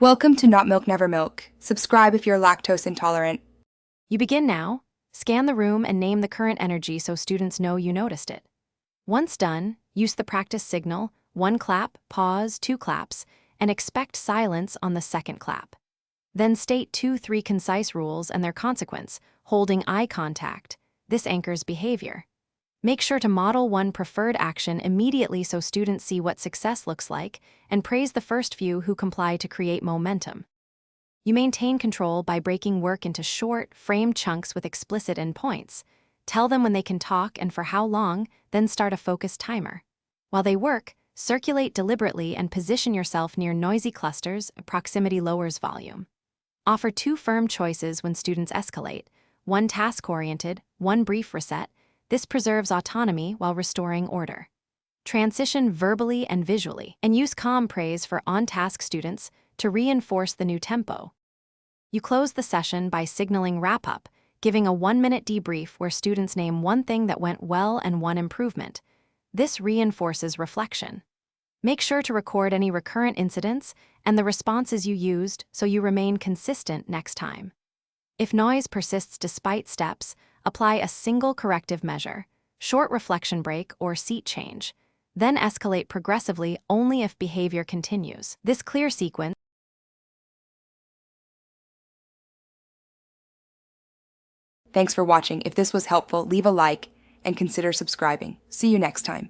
Welcome to Not Milk Never Milk. Subscribe if you're lactose intolerant. You begin now. Scan the room and name the current energy so students know you noticed it. Once done, use the practice signal, 1 clap, pause, 2 claps, and expect silence on the second clap. Then state 2-3 concise rules and their consequence, holding eye contact. This anchors behavior. Make sure to model one preferred action immediately so students see what success looks like, and praise the first few who comply to create momentum. You maintain control by breaking work into short, framed chunks with explicit endpoints. Tell them when they can talk and for how long, then start a focused timer. While they work, circulate deliberately and position yourself near noisy clusters. Proximity lowers volume. Offer 2 firm choices when students escalate, 1 task-oriented, 1 brief reset. This preserves autonomy while restoring order. Transition verbally and visually, and use calm praise for on-task students to reinforce the new tempo. You close the session by signaling wrap-up, giving a 1-minute debrief where students name 1 thing that went well and 1 improvement. This reinforces reflection. Make sure to record any recurrent incidents and the responses you used so you remain consistent next time. If noise persists despite steps, apply a single corrective measure, short reflection break or seat change. Then escalate progressively only if behavior continues. This clear sequence. Thanks for watching. If this was helpful, leave a like and consider subscribing. See you next time.